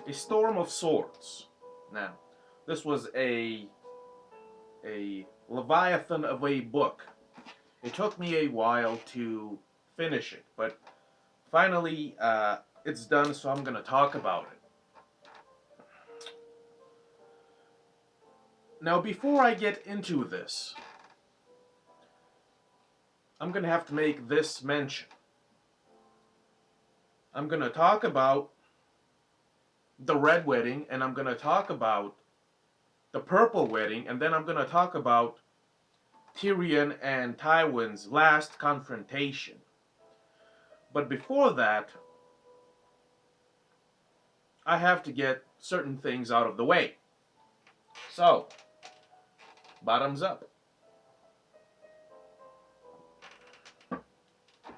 A Storm of Swords. Now, this was a leviathan of a book. It took me a while to finish it, but finally it's done, so I'm going to talk about it. Now, before I get into this, I'm going to have to make this mention. I'm going to talk about the Red Wedding, and I'm going to talk about the Purple Wedding, and then I'm going to talk about Tyrion and Tywin's last confrontation. But before that, I have to get certain things out of the way. So, bottoms up.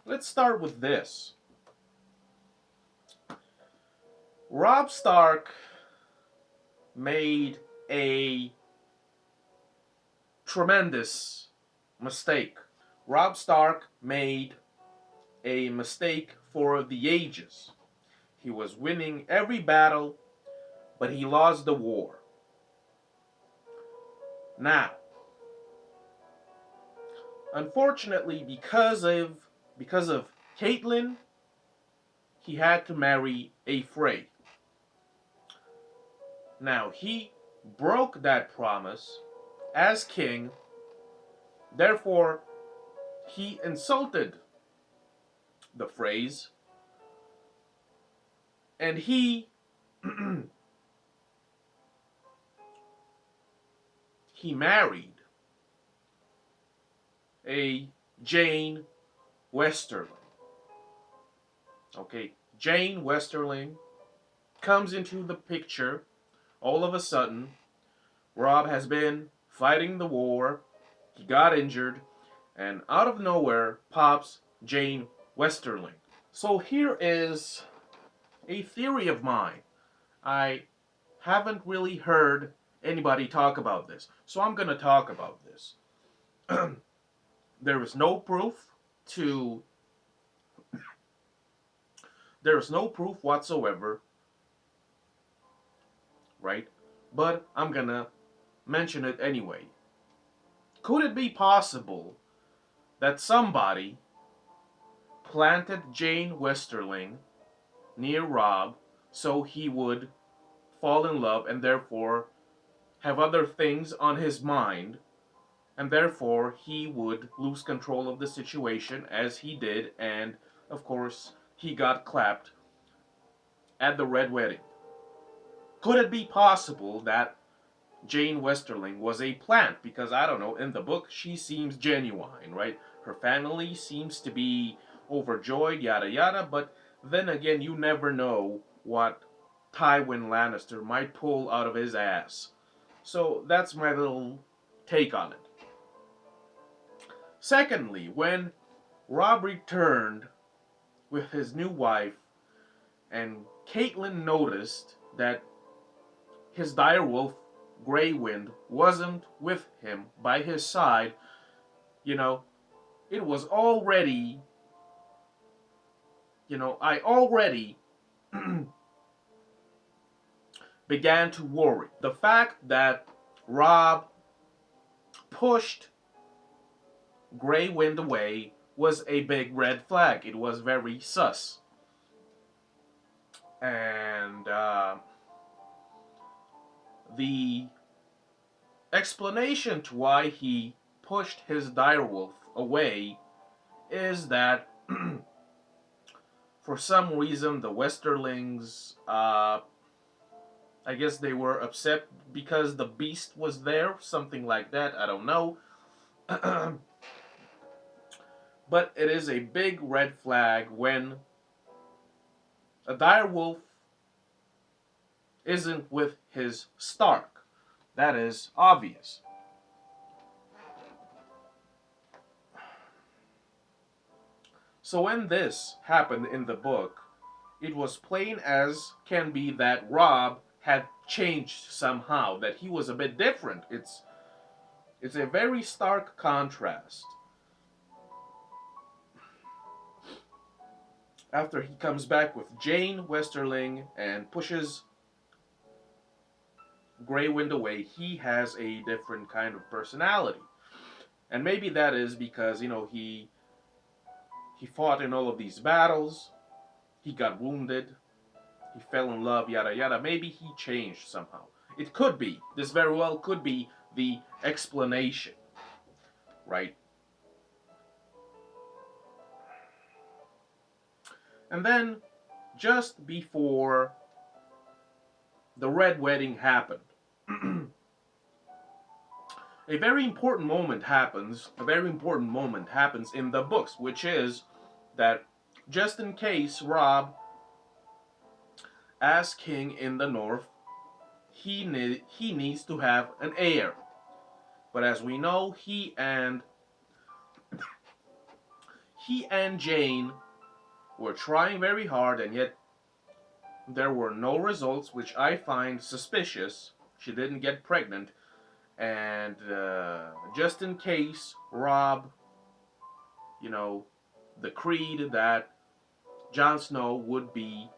Let's start with this. Robb Stark made a tremendous mistake. Robb Stark made a mistake for the ages. He was winning every battle, but he lost the war. Now, unfortunately, because of Catelyn, he had to marry a Frey. Now, he broke that promise as king, therefore, he insulted the Freys, and he he married a Jane Westerling. Okay, Jane Westerling comes into the picture all of a sudden. Robb has been fighting the war, he got injured, and out of nowhere pops Jane Westerling. So here is a theory of mine. I haven't really heard anybody talk about this, so I'm going to talk about this. There is no proof to there is no proof whatsoever, right? But I'm going to mention it anyway. Could it be possible that somebody planted Jane Westerling near Robb so he would fall in love and therefore have other things on his mind, and therefore he would lose control of the situation as he did, and of course he got clapped at the Red Wedding? Could it be possible that Jane Westerling was a plant? Because I don't know, in the book she seems genuine, right? Her family seems to be overjoyed, yada yada, but then again, you never know what Tywin Lannister might pull out of his ass. So that's my little take on it. Secondly, when Robb returned with his new wife and Catelyn noticed that his direwolf Grey Wind wasn't with him by his side, you know, it was already, I already began to worry. The fact that Robb pushed Grey Wind away was a big red flag. It was very sus. And the explanation to why he pushed his direwolf away is that for some reason the Westerlings, I guess they were upset because the beast was there, something like that, I don't know. But it is a big red flag when a direwolf isn't with his Stark. That is obvious. So when this happened in the book, it was plain as can be that Robb had changed somehow, that he was a bit different. It's a very stark contrast. After he comes back with Jane Westerling and pushes Grey went away, he has a different kind of personality. And maybe that is because, he fought in all of these battles, he got wounded, he fell in love, yada yada. Maybe he changed somehow. It could be. This very well could be the explanation, right? And then, just before the Red Wedding happened, a very important moment happens. A very important moment happens in the books, which is that just in case Robb, as king in the North, he needs to have an heir. But as we know, he and Jane were trying very hard, and yet there were no results, which I find suspicious. She didn't get pregnant, and just in case Robb, decreed that Jon Snow would be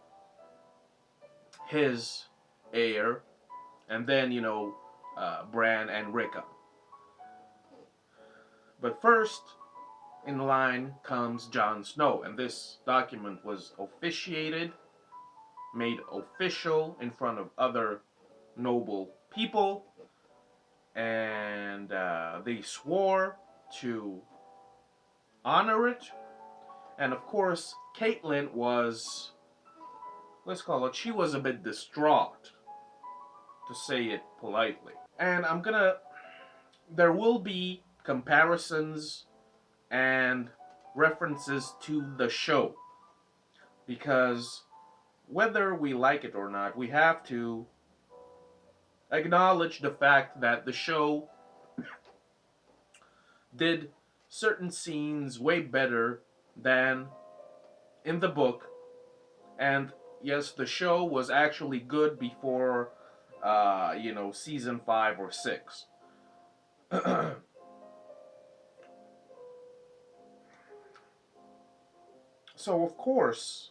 his heir, and then Bran and Rickon. But first in line comes Jon Snow, and this document was officiated, made official in front of other noble people, and they swore to honor it. And of course, Caitlyn was, let's call it, she was a bit distraught, to say it politely. And there will be comparisons and references to the show, because whether we like it or not, we have to acknowledge the fact that the show did certain scenes way better than in the book. And yes, the show was actually good before, season 5 or 6. So, of course,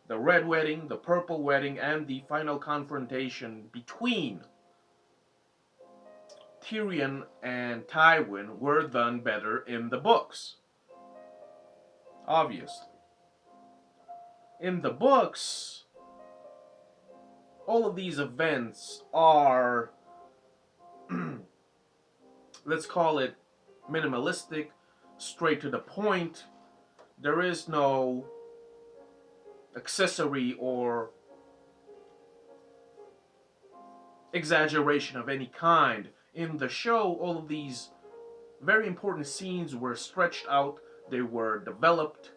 the Red Wedding, the Purple Wedding, and the final confrontation between Tyrion and Tywin were done better in the books. Obviously. In the books, all of these events are, let's call it, minimalistic, straight to the point. There is no accessory or exaggeration of any kind. In the show, all of these very important scenes were stretched out, they were developed,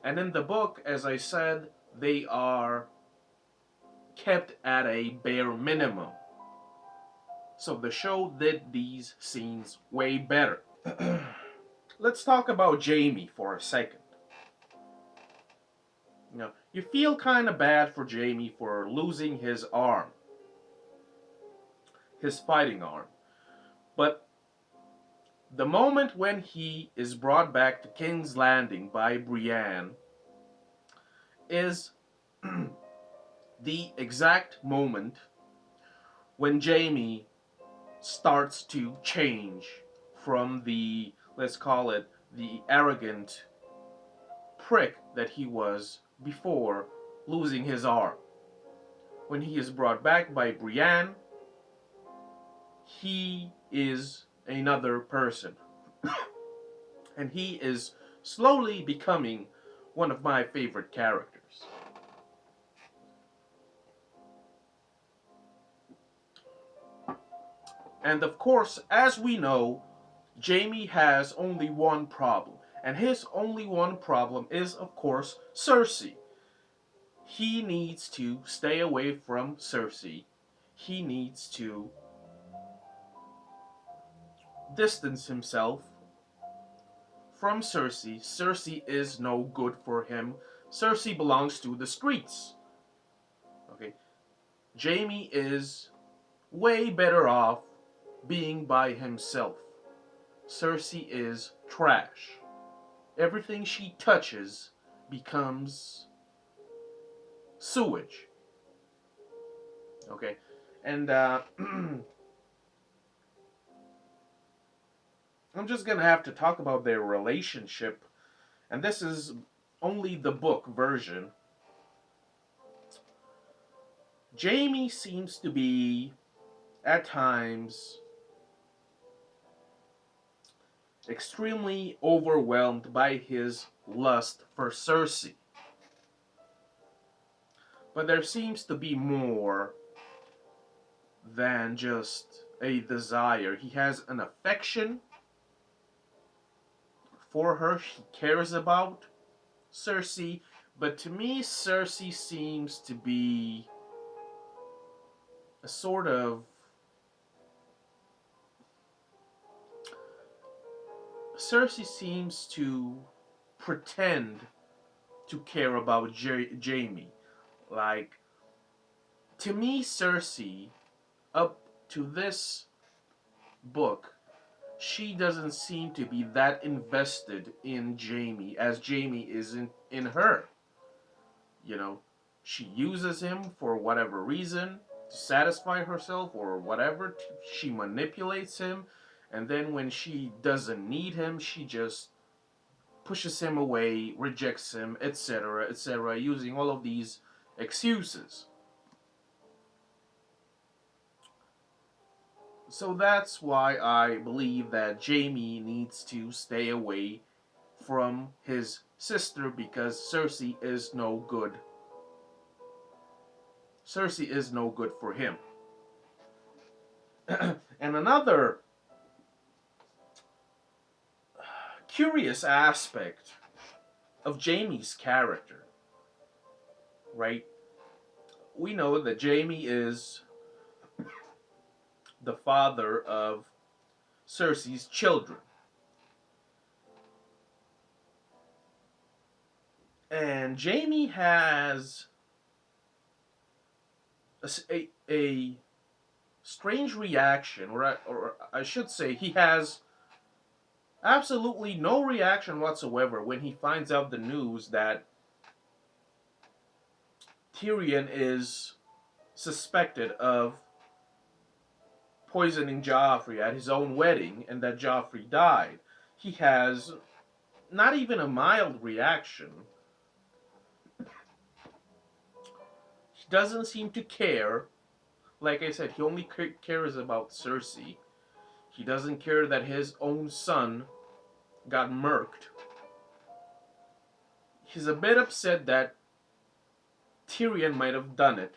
and in the book, as I said, they are kept at a bare minimum. So the show did these scenes way better. Let's talk about Jaime for a second. You feel kind of bad for Jaime for losing his arm, his fighting arm. But the moment when he is brought back to King's Landing by Brienne is the exact moment when Jaime starts to change from the, let's call it, the arrogant prick that he was before losing his arm. When he is brought back by Brienne, he is another person. And he is slowly becoming one of my favorite characters. And of course, as we know, Jaime has only one problem. And his only one problem is, of course, Cersei. He needs to stay away from Cersei. He needs to distance himself from Cersei. Cersei is no good for him. Cersei belongs to the streets. Okay? Jaime is way better off being by himself. Cersei is trash. Everything she touches becomes sewage. Okay, and I'm just gonna have to talk about their relationship, and this is only the book version. Jaime seems to be, at times, extremely overwhelmed by his lust for Cersei. But there seems to be more than just a desire. He has an affection for her, he cares about Cersei, but to me, Cersei seems to be a sort of. Cersei seems to pretend to care about Jaime. Like, to me, Cersei, up to this book, she doesn't seem to be that invested in Jaime as Jaime is in her. You know, she uses him for whatever reason to satisfy herself or whatever. She manipulates him, and then when she doesn't need him, she just pushes him away, rejects him, etc., etc., using all of these excuses. So that's why I believe that Jaime needs to stay away from his sister because Cersei is no good. Cersei is no good for him. And another curious aspect of Jaime's character, right? We know that Jaime is the father of Cersei's children. And Jaime has a strange reaction, or I should say, he has absolutely no reaction whatsoever when he finds out the news that Tyrion is suspected of poisoning Joffrey at his own wedding and that Joffrey died. He has not even a mild reaction. He doesn't seem to care. Like I said, he only cares about Cersei. He doesn't care that his own son got murked. He's a bit upset that Tyrion might have done it.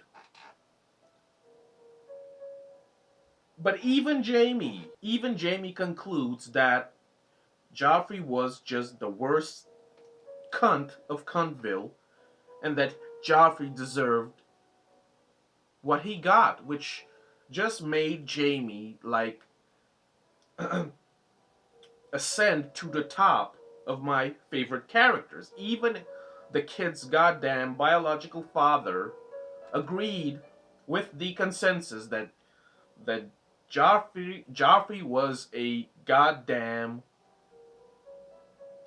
But even Jaime concludes that Joffrey was just the worst cunt of Cuntville and that Joffrey deserved what he got, which just made Jaime like ascend to the top of my favorite characters. Even the kid's goddamn biological father agreed with the consensus that Joffrey was a goddamn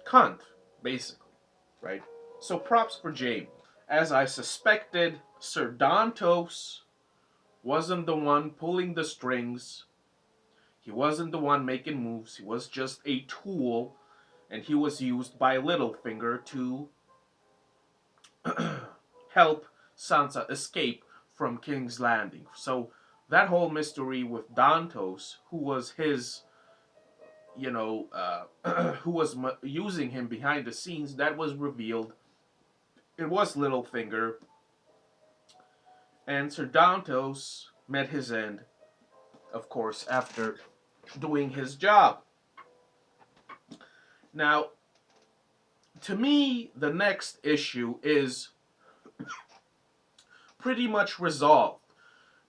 cunt, basically, right? So props for Jaime. As I suspected, Sir Dantos wasn't the one pulling the strings. He wasn't the one making moves. He was just a tool, and he was used by Littlefinger to help Sansa escape from King's Landing. So that whole mystery with Dantos, who was his, who was using him behind the scenes, that was revealed. It was Littlefinger, and Sir Dantos met his end, of course, after doing his job. Now, to me, the next issue is pretty much resolved,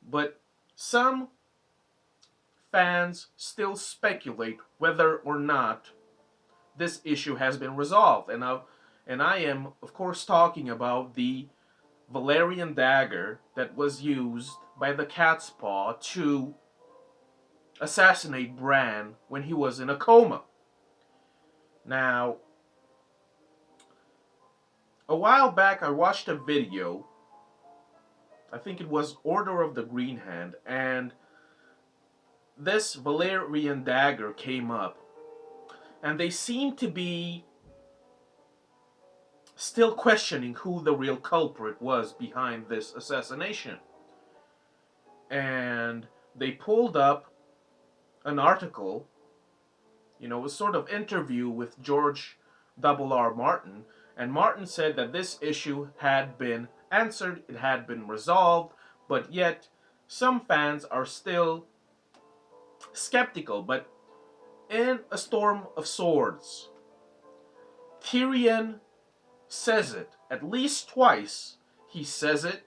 but some fans still speculate whether or not this issue has been resolved. And I am, of course, talking about the Valerian Dagger that was used by the Cat's Paw to assassinate Bran when he was in a coma. Now, a while back I watched a video I think it was Order of the Green Hand, and this Valerian Dagger came up, and they seemed to be still questioning who the real culprit was behind this assassination. And they pulled up an article, a sort of interview with George R. Martin, and Martin said that this issue had been answered, it had been resolved, but yet some fans are still skeptical. But in A Storm of Swords, Tyrion says it at least twice. He says it.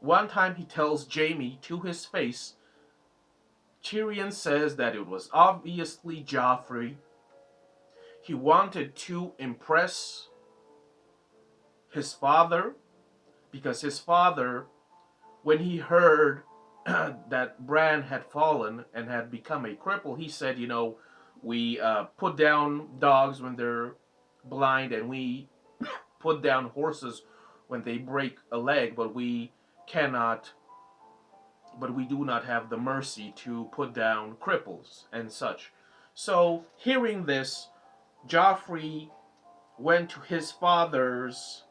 One time he tells Jaime to his face. Tyrion says that it was obviously Joffrey. He wanted to impress his father, because his father, when he heard that Bran had fallen and had become a cripple, he said, we put down dogs when they're blind, and we put down horses when they break a leg, but we do not have the mercy to put down cripples and such. So, hearing this, Joffrey went to his father's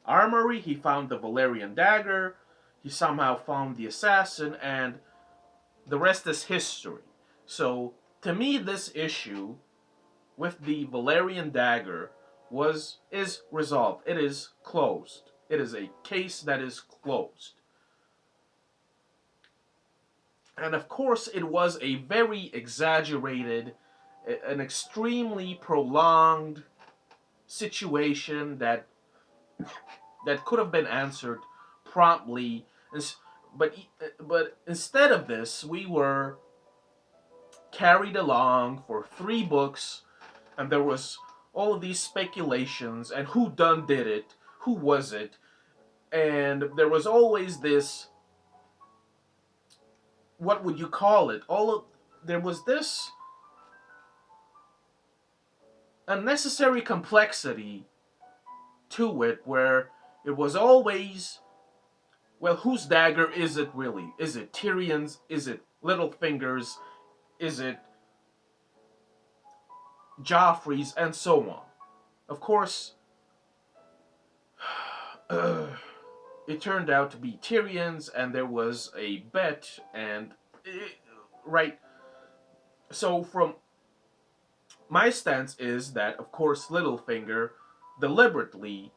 armory. He found the Valerian Dagger. He somehow found the assassin, and the rest is history. So, to me, this issue with the Valerian Dagger is resolved. It is closed. It is a case that is closed. And of course, it was a very exaggerated, an extremely prolonged situation that could have been answered promptly. But instead of this, we were carried along for 3 books, and there was all of these speculations, and who done did it, who was it, and there was always this, what would you call it? There was this unnecessary complexity to it, where it was always, well, whose dagger is it really? Is it Tyrion's? Is it Littlefinger's? Is it Joffrey's? And so on. Of course, it turned out to be Tyrion's, and there was a bet, and right. So from my stance is that, of course, Littlefinger deliberately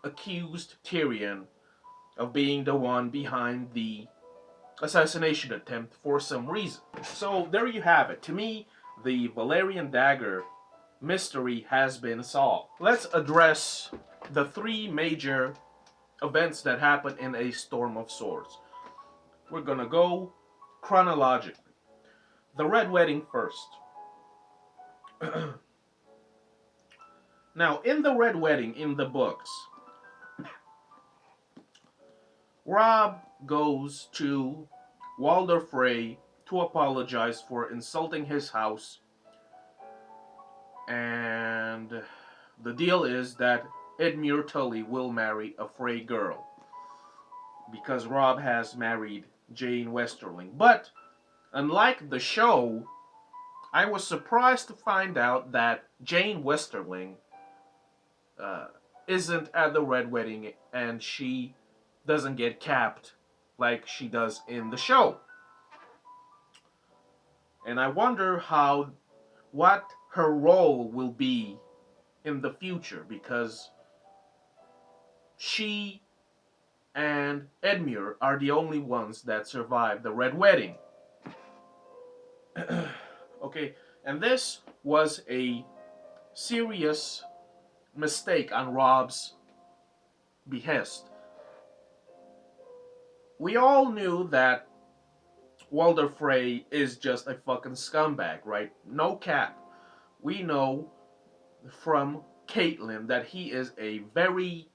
accused Tyrion of being the one behind the assassination attempt for some reason. So there you have it. To me, the Valerian Dagger mystery has been solved. Let's address the 3 major events that happened in A Storm of Swords. We're gonna go chronologically. The Red Wedding first. Now, in the Red Wedding, in the books, Robb goes to Walder Frey to apologize for insulting his house, and the deal is that Edmure Tully will marry a Frey girl, because Robb has married Jane Westerling. But unlike the show, I was surprised to find out that Jane Westerling isn't at the Red Wedding, and she doesn't get capped like she does in the show. And I wonder what her role will be in the future, because she and Edmure are the only ones that survive the Red Wedding. Okay, and this was a serious mistake on Robb's behest. We all knew that Walder Frey is just a fucking scumbag, right? No cap. We know from Caitlyn that he is a very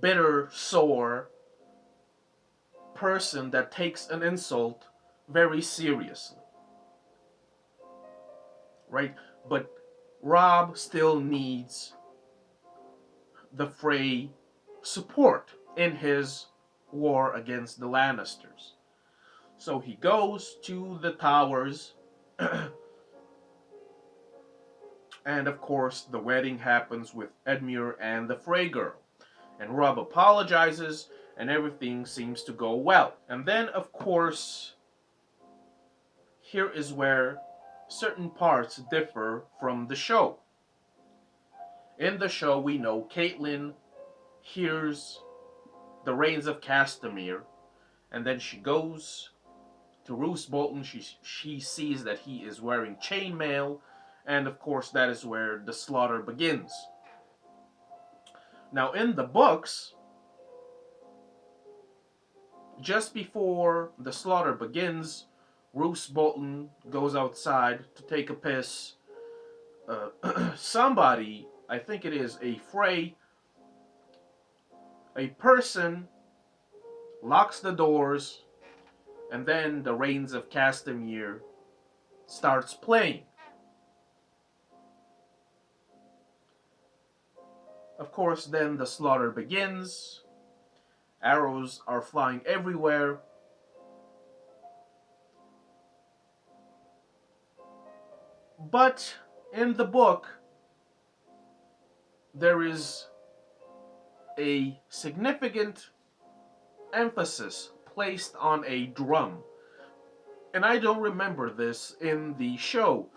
bitter, sore person that takes an insult very seriously, right? But Robb still needs the Frey support in his war against the Lannisters. So he goes to the towers, and of course, the wedding happens with Edmure and the Frey girl. And Robb apologizes, and everything seems to go well. And then, of course, here is where certain parts differ from the show. In the show, we know Catelyn hears the Rains of Castamere, and then she goes to Roose Bolton. She sees that he is wearing chainmail, and of course, that is where the slaughter begins. Now, in the books, just before the slaughter begins, Roose Bolton goes outside to take a piss. Somebody, I think it is a Frey, a person locks the doors, and then the Rains of Castamere starts playing. Of course, then the slaughter begins. Arrows are flying everywhere. But in the book, there is a significant emphasis placed on a drum. And I don't remember this in the show.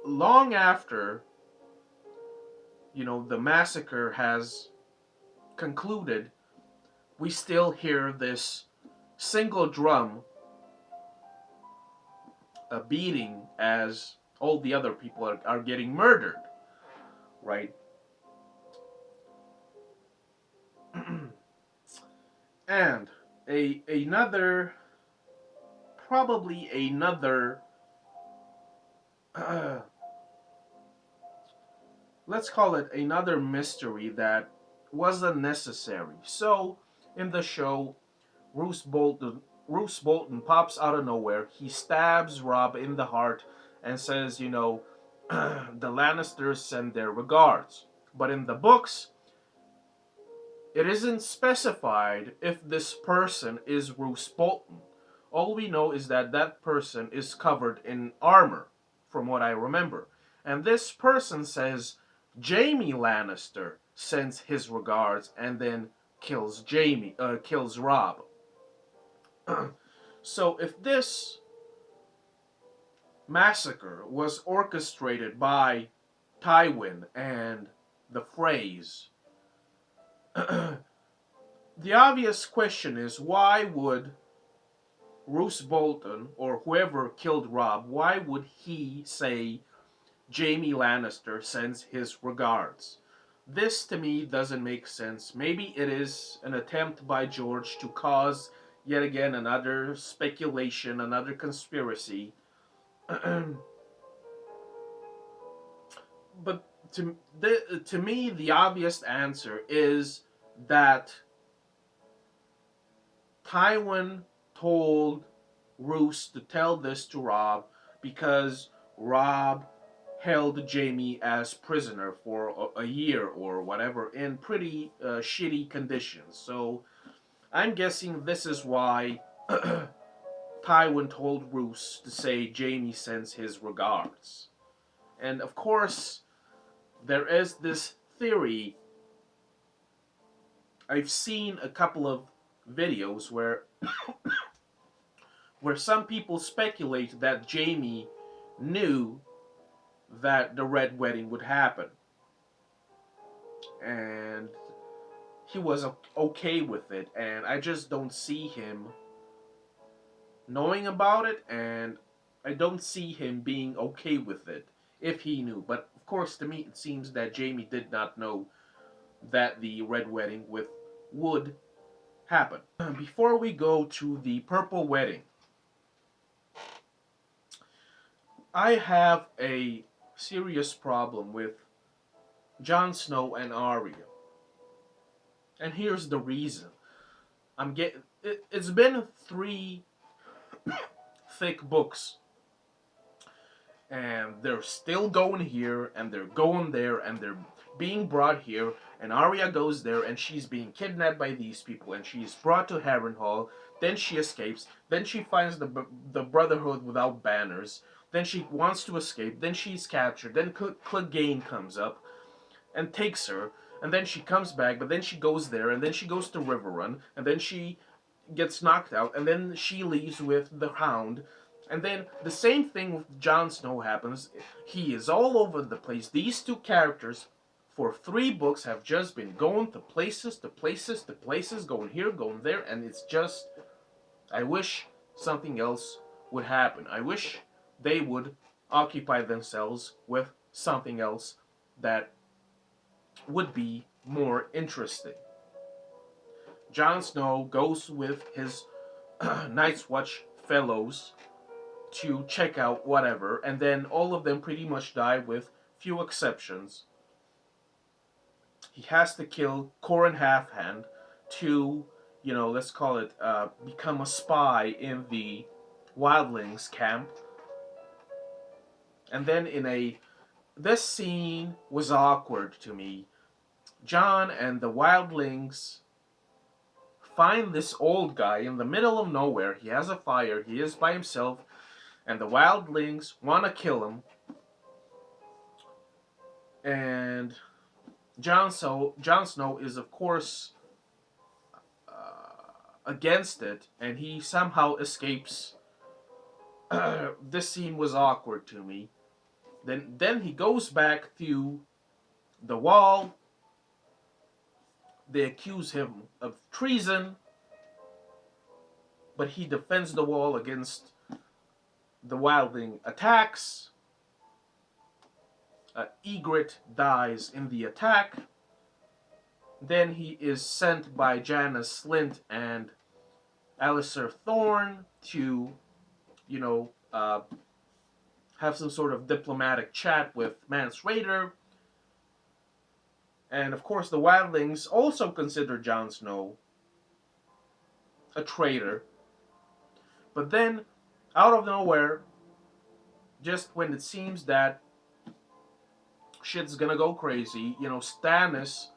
Long after, the massacre has concluded, we still hear this single drum beating as all the other people are getting murdered, right? And probably another, let's call it another mystery that was unnecessary. So, in the show, Roose Bolton pops out of nowhere. He stabs Robb in the heart and says, the Lannisters send their regards. But in the books, it isn't specified if this person is Roose Bolton. All we know is that that person is covered in armor, from what I remember. And this person says Jaime Lannister sends his regards and then kills Robb. So if this massacre was orchestrated by Tywin and the Freys, the obvious question is, why would Roose Bolton, or whoever killed Robb, why would he say Jaime Lannister sends his regards? This to me doesn't make sense. Maybe it is an attempt by George to cause yet again another speculation, another conspiracy. But to me, the obvious answer is that Tywin told Roose to tell this to Robb because Robb held Jaime as prisoner for a year or whatever in pretty shitty conditions. So I'm guessing this is why Tywin told Roose to say Jaime sends his regards. And of course, there is this theory. I've seen a couple of videos where some people speculate that Jaime knew that the Red Wedding would happen. And he was okay with it. And I just don't see him knowing about it. And I don't see him being okay with it if he knew. But of course, to me, it seems that Jaime did not know that the Red Wedding would happen. Before we go to the Purple Wedding, I have a serious problem with Jon Snow and Arya. And here's the reason. It's been 3 thick books. And they're still going here and they're going there and they're being brought here, and Arya goes there, and she's being kidnapped by these people, and she's brought to Harrenhal. Then she escapes. Then she finds the Brotherhood without banners. Then she wants to escape. Then she's captured. Then Clegane comes up and takes her, and then she comes back. But then she goes there, and then she goes to Riverrun, and then she gets knocked out, and then she leaves with the Hound. And then the same thing with Jon Snow happens. He is all over the place. These two characters, for 3 books, have just been going to places, to places, to places, going here, going there, and it's just. I wish something else would happen. I wish they would occupy themselves with something else that would be more interesting. Jon Snow goes with his Night's Watch fellows to check out whatever, and then all of them pretty much die with few exceptions. He has to kill Corin Halfhand to, let's call it, become a spy in the Wildlings camp. And then this scene was awkward to me. Jon and the Wildlings find this old guy in the middle of nowhere. He has a fire. He is by himself. And the Wildlings want to kill him. And Jon Snow is, of course, against it. And he somehow escapes. This scene was awkward to me. Then he goes back to the wall. They accuse him of treason, but he defends the wall against the wildling attacks. Ygritte dies in the attack. Then he is sent by Jaina Slint and Alliser Thorne to, have some sort of diplomatic chat with Mance Rayder. And of course, the Wildlings also consider Jon Snow a traitor. But then, out of nowhere, just when it seems that shit's gonna go crazy, Stannis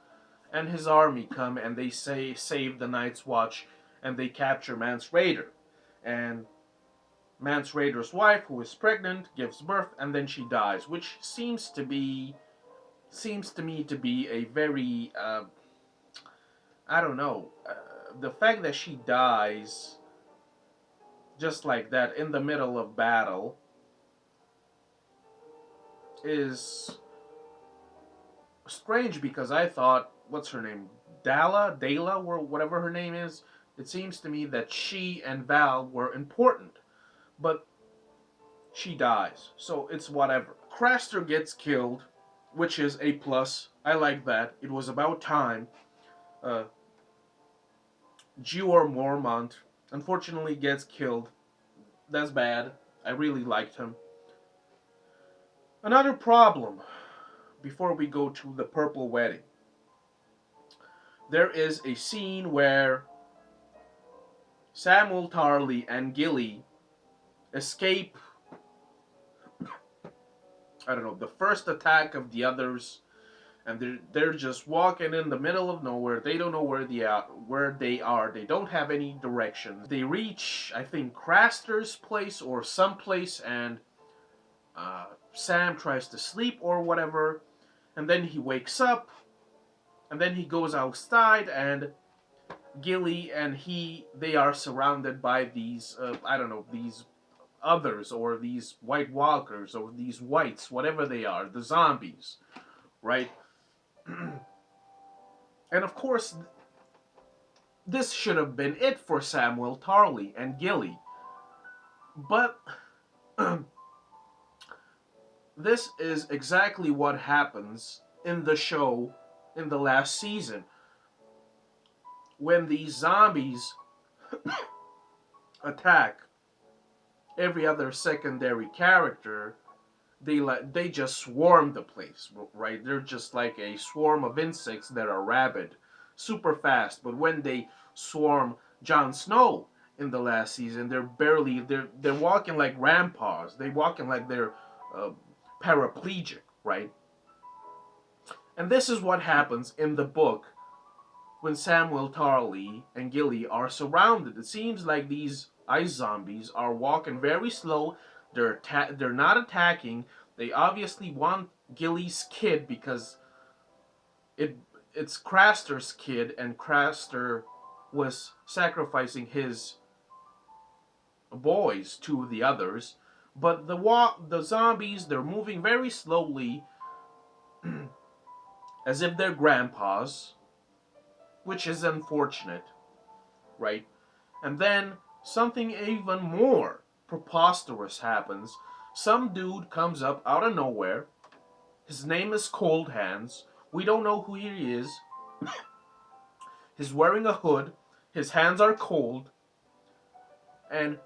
and his army come and they say save the Night's Watch, and they capture Mance Rayder. And Mance Rayder's wife, who is pregnant, gives birth, and then she dies, which seems to me to be a very, I don't know, the fact that she dies just like that in the middle of battle is strange, because I thought, what's her name, Dala, or whatever her name is, it seems to me that she and Val were important, but she dies, so it's whatever. Craster gets killed, which is a plus. I like that. It was about time. Jeor Mormont unfortunately gets killed. That's bad. I really liked him. Another problem, before we go to the Purple Wedding. There is a scene where Samwell Tarly and Gilly escape, the first attack of the others, and they're just walking in the middle of nowhere. They don't know where they are. They don't have any directions. They reach, I think, Craster's place or someplace, and Sam tries to sleep or whatever, and then he wakes up, and then he goes outside, and Gilly and they are surrounded by these, these others, or these White Walkers, or these whites, whatever they are, the zombies, right? And of course, this should have been it for Samwell Tarly and Gilly. But this is exactly what happens in the show in the last season. When these zombies attack every other secondary character, they just swarm the place, right? They're just like a swarm of insects that are rabid, super fast. But when they swarm Jon Snow in the last season, they're walking like ramparts. They're walking like they're paraplegic, right? And this is what happens in the book when Samuel Tarly and Gilly are surrounded. It seems like these ice zombies are walking very slow. They're not attacking. They obviously want Gilly's kid because it it's Craster's kid, and Craster was sacrificing his boys to the others. But the zombies, they're moving very slowly, as if they're grandpas, which is unfortunate, right? And then something even more preposterous happens. Some dude comes up out of nowhere. His name is Cold Hands. We don't know who he is. He's wearing a hood. His hands are cold. And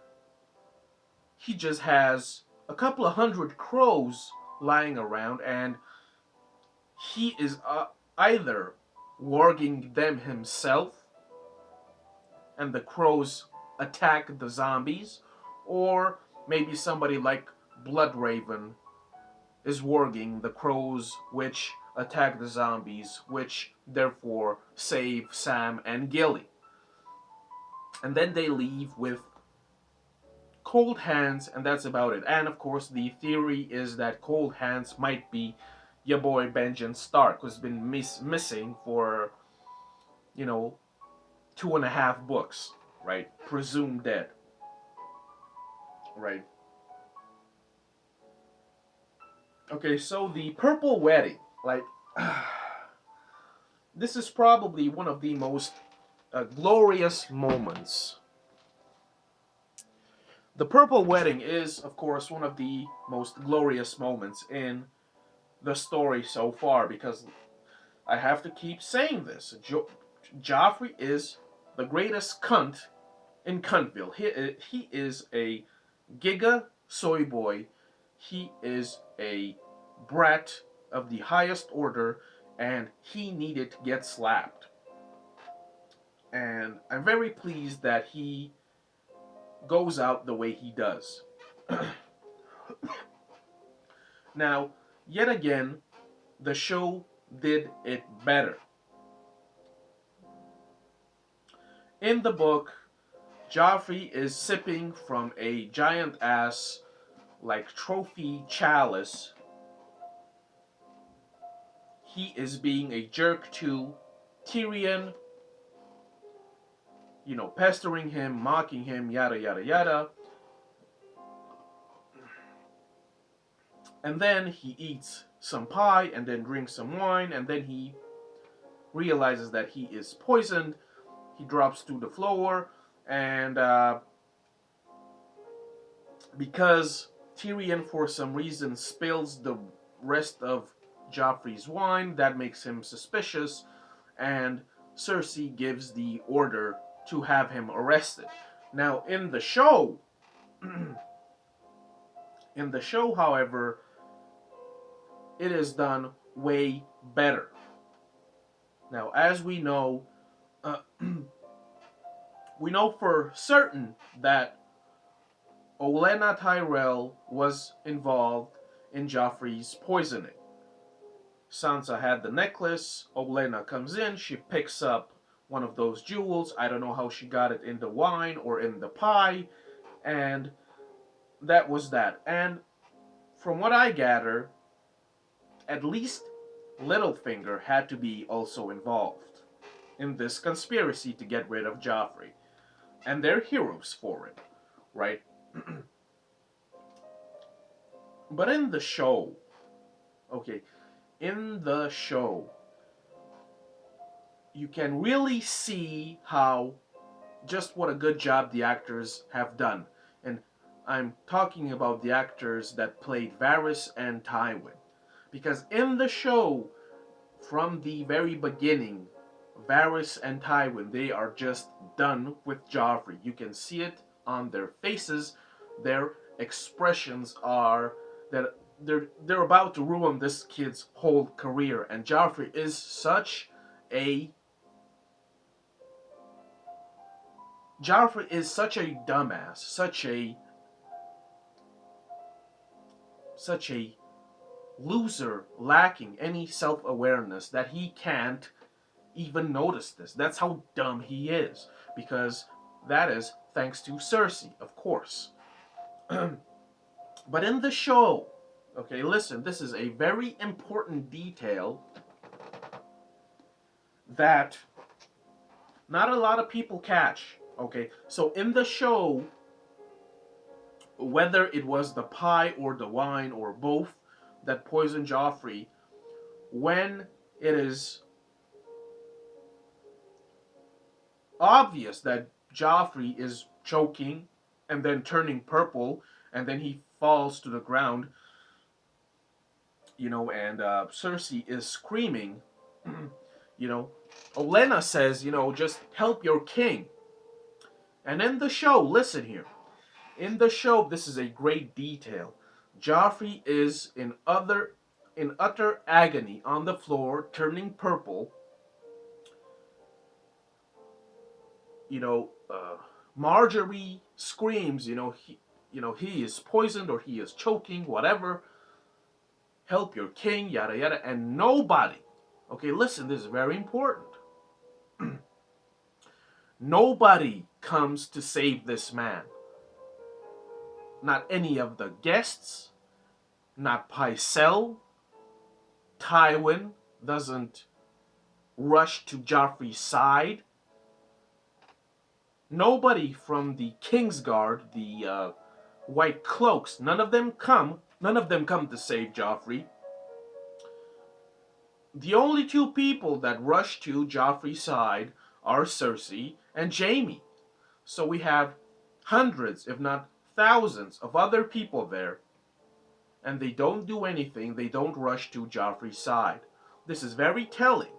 he just has a couple of hundred crows lying around. And he is either warging them himself, and the crows attack the zombies, or maybe somebody like Bloodraven is warging the crows, which attack the zombies, which therefore save Sam and Gilly. And then they leave with Cold Hands, and that's about it. And of course, the theory is that Cold Hands might be your boy Benjen Stark, who's been missing for, you know, 2.5 books, right? Presumed dead, right? Okay, so the Purple Wedding, like, this is probably one of the most glorious moments. The Purple Wedding is, of course, one of the most glorious moments in the story so far, because I have to keep saying this. Joffrey is the greatest cunt in Cuntville. He is a giga soy boy. He is a brat of the highest order, and he needed to get slapped. And I'm very pleased that he goes out the way he does. Now, yet again, the show did it better. In the book, Joffrey is sipping from a giant ass, like, trophy chalice. He is being a jerk to Tyrion, pestering him, mocking him, yada yada yada. And then he eats some pie and then drinks some wine, and then he realizes that he is poisoned. He drops to the floor, and because Tyrion, for some reason, spills the rest of Joffrey's wine, that makes him suspicious, and Cersei gives the order to have him arrested. Now, in the show, however, it is done way better. Now, as we know, we know for certain that Olenna Tyrell was involved in Joffrey's poisoning. Sansa had the necklace. Olenna comes in. She picks up one of those jewels. I don't know how she got it in the wine or in the pie. And that was that. And from what I gather, at least Littlefinger had to be also involved in this conspiracy to get rid of Joffrey. And they're heroes for it, right? But in the show, you can really see what a good job the actors have done. And I'm talking about the actors that played Varys and Tywin. Because in the show, from the very beginning, Varys and Tywin, they are just done with Joffrey. You can see it on their faces. Their expressions are that they're about to ruin this kid's whole career. And Joffrey is such a dumbass, such a loser lacking any self-awareness that he can't even notice this. That's how dumb he is. Because that is thanks to Cersei, of course. But in the show, okay, listen, this is a very important detail that not a lot of people catch. Okay, so in the show, whether it was the pie or the wine or both that poisoned Joffrey, when it is obvious that Joffrey is choking and then turning purple and then he falls to the ground, and Cersei is screaming, you know, Olenna says, just help your king. And in the show, listen here. In the show, this is a great detail. Joffrey is in utter agony on the floor, turning purple. You know, Marjorie screams. He is poisoned or he is choking, whatever. Help your king, yada yada, and nobody. Okay, listen, this is very important. Nobody comes to save this man. Not any of the guests, not Pycelle. Tywin doesn't rush to Joffrey's side. Nobody from the Kingsguard, the White Cloaks, none of them come to save Joffrey. The only two people that rush to Joffrey's side are Cersei and Jaime. So we have hundreds, if not thousands, of other people there, and they don't do anything. They don't rush to Joffrey's side. This is very telling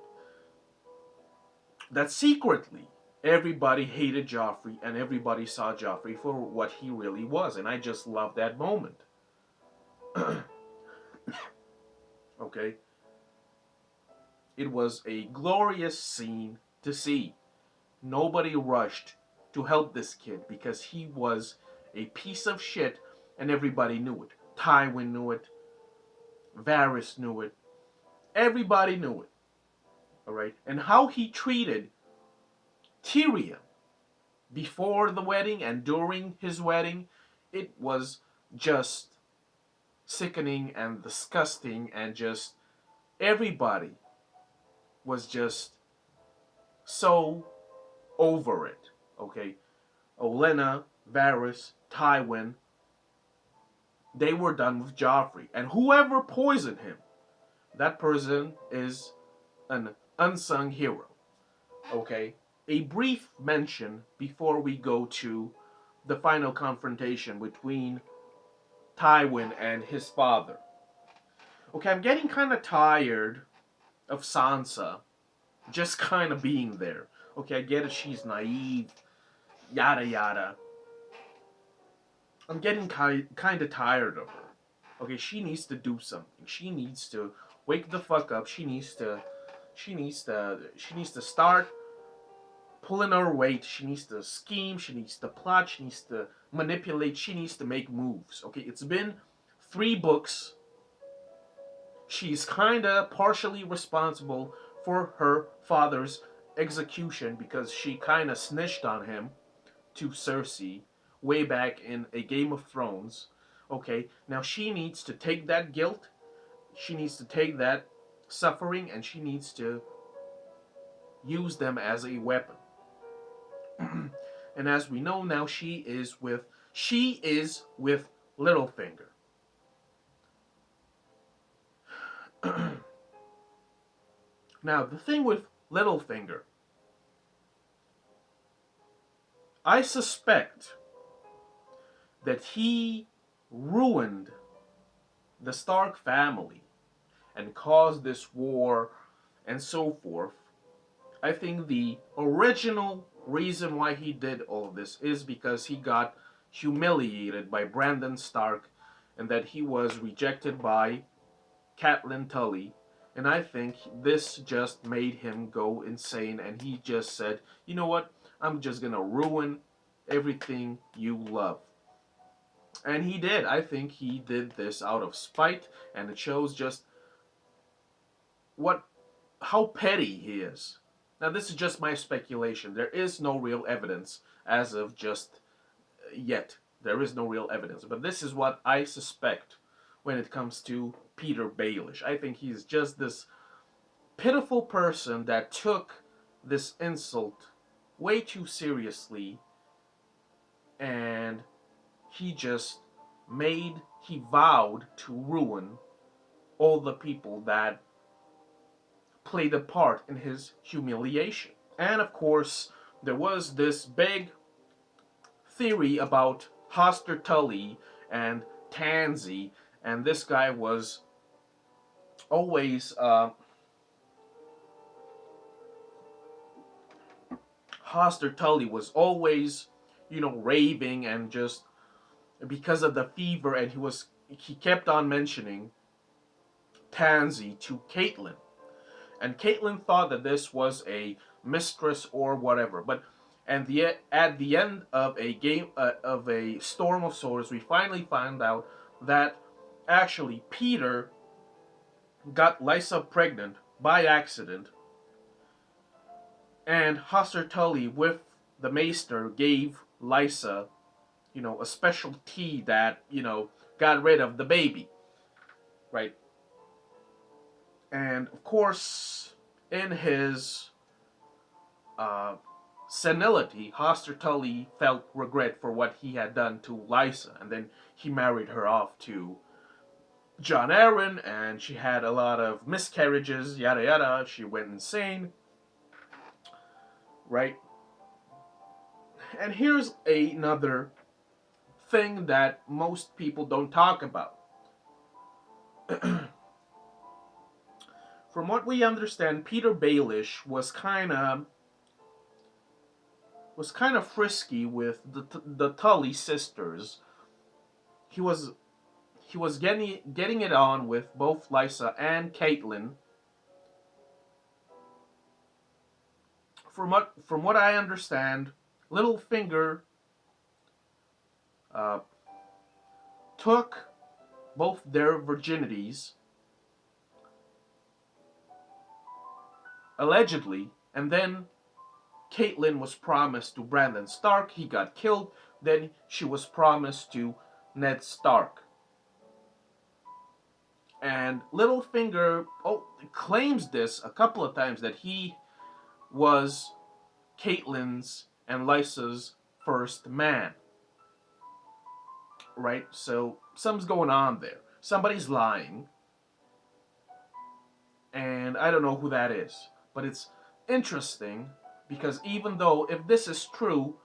that secretly everybody hated Joffrey and everybody saw Joffrey for what he really was, and I just love that moment. Okay? It was a glorious scene to see. Nobody rushed to help this kid because he was a piece of shit and everybody knew it. Tywin knew it. Varys knew it. Everybody knew it. Alright? And how he treated Tyrion before the wedding and during his wedding, it was just sickening and disgusting, and just everybody was just so over it. Okay? Olenna, Varys, Tywin, they were done with Joffrey. And whoever poisoned him, that person is an unsung hero. Okay? A brief mention before we go to the final confrontation between Tywin and his father. Okay, I'm getting kind of tired of Sansa just kind of being there. Okay, I get it, she's naive, yada yada. I'm getting kind of tired of her. Okay, she needs to do something. She needs to wake the fuck up. She needs to start pulling her weight. She needs to scheme. She needs to plot. She needs to manipulate. She needs to make moves. Okay, it's been 3 books. She's kind of partially responsible for her father's execution because she kind of snitched on him to Cersei way back in A Game of Thrones. Okay, now she needs to take that guilt, she needs to take that suffering, and she needs to use them as a weapon. And as we know now, she is with Littlefinger. Now, the thing with Littlefinger, I suspect that he ruined the Stark family and caused this war and so forth. I think the original reason why he did all of this is because he got humiliated by Brandon Stark and that he was rejected by Catelyn Tully. And I think this just made him go insane, and he just said, you know what, I'm just gonna ruin everything you love. And he did. I think he did this out of spite, and it shows just what how petty he is. Now, this is just my speculation. There is no real evidence as of just yet. There is no real evidence, but this is what I suspect when it comes to Peter Baelish. I think he's just this pitiful person that took this insult way too seriously, and he vowed to ruin all the people that played a part in his humiliation. And of course, there was this big theory about Hoster Tully and Tansy, and this guy was always Hoster Tully was always, raving and just because of the fever, and he kept on mentioning Tansy to Caitlyn, and Caitlyn thought that this was a mistress or whatever. But at the end of a game of a Storm of Swords, we finally found out that actually Peter got Lysa pregnant by accident, and Hoster Tully with the Maester gave Lysa, a special tea that got rid of the baby, right? And of course, in his uh, senility, Hoster Tully felt regret for what he had done to Lysa, and then he married her off to Jon Arryn, and she had a lot of miscarriages, yada yada. She went insane, right? And here's another thing that most people don't talk about. From what we understand, Peter Baelish was kind of frisky with the Tully sisters. He was getting it on with both Lysa and Caitlyn. From what I understand, Littlefinger uh, took both their virginities allegedly, and then Caitlyn was promised to Brandon Stark. He got killed. Then she was promised to Ned Stark. And Littlefinger claims this a couple of times, that he was Caitlyn's and Lysa's first man. Right? So something's going on there. Somebody's lying. And I don't know who that is. But it's interesting because even though, if this is true,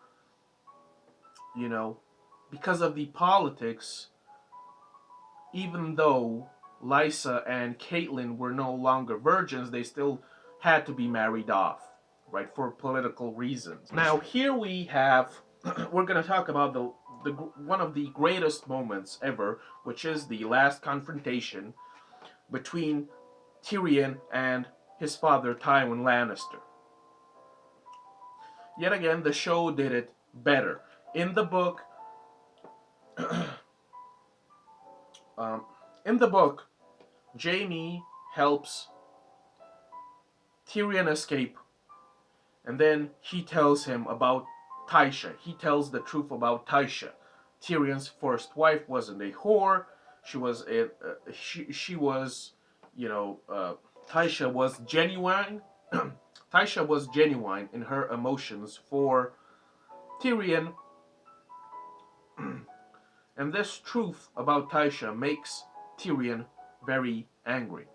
because of the politics, even though Lysa and Caitlyn were no longer virgins, they still had to be married off, right, for political reasons. Now, here we have, we're going to talk about the one of the greatest moments ever, which is the last confrontation between Tyrion and his father, Tywin Lannister. Yet again, the show did it better. In the book, in the book, Jaime helps Tyrion escape, and then he tells him about Tysha. He tells the truth about Tysha. Tyrion's first wife wasn't a whore. She was Tysha was genuine. Tysha was genuine in her emotions for Tyrion, and this truth about Tysha makes Tyrion very angry.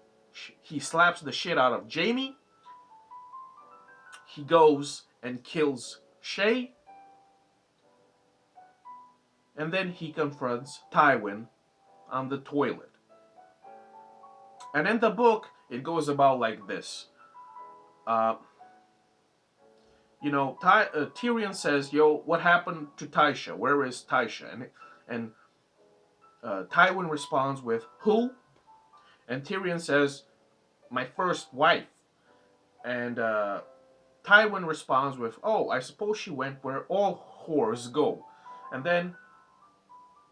He slaps the shit out of Jaime. He goes and kills Shay. And then he confronts Tywin on the toilet. And in the book, it goes about like this. Tyrion says, "Yo, what happened to Tysha? Where is Tysha?" And Tywin responds with, "Who?" And Tyrion says, "My first wife." And Tywin responds with, "Oh, I suppose she went where all whores go." And then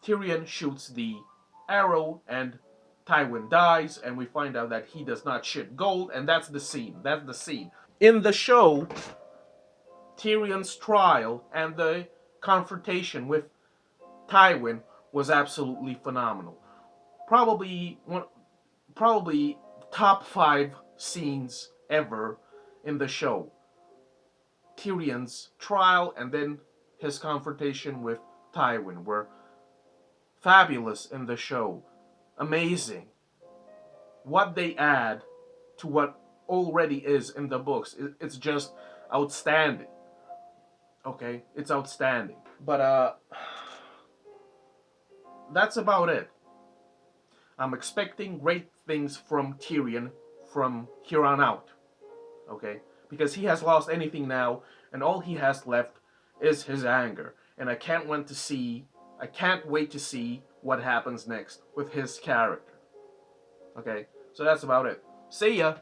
Tyrion shoots the arrow and Tywin dies, and we find out that he does not shit gold, and that's the scene. That's the scene. In the show, Tyrion's trial and the confrontation with Tywin was absolutely phenomenal. Probably top 5 scenes ever in the show. Tyrion's trial and then his confrontation with Tywin were fabulous in the show. Amazing. What they add to what already is in the books, it's just outstanding. Okay, it's outstanding. But that's about it. I'm expecting great things from Tyrion from here on out. Okay, because he has lost anything now, and all he has left is his anger. And I can't wait to see what happens next with his character. Okay, so that's about it. See ya.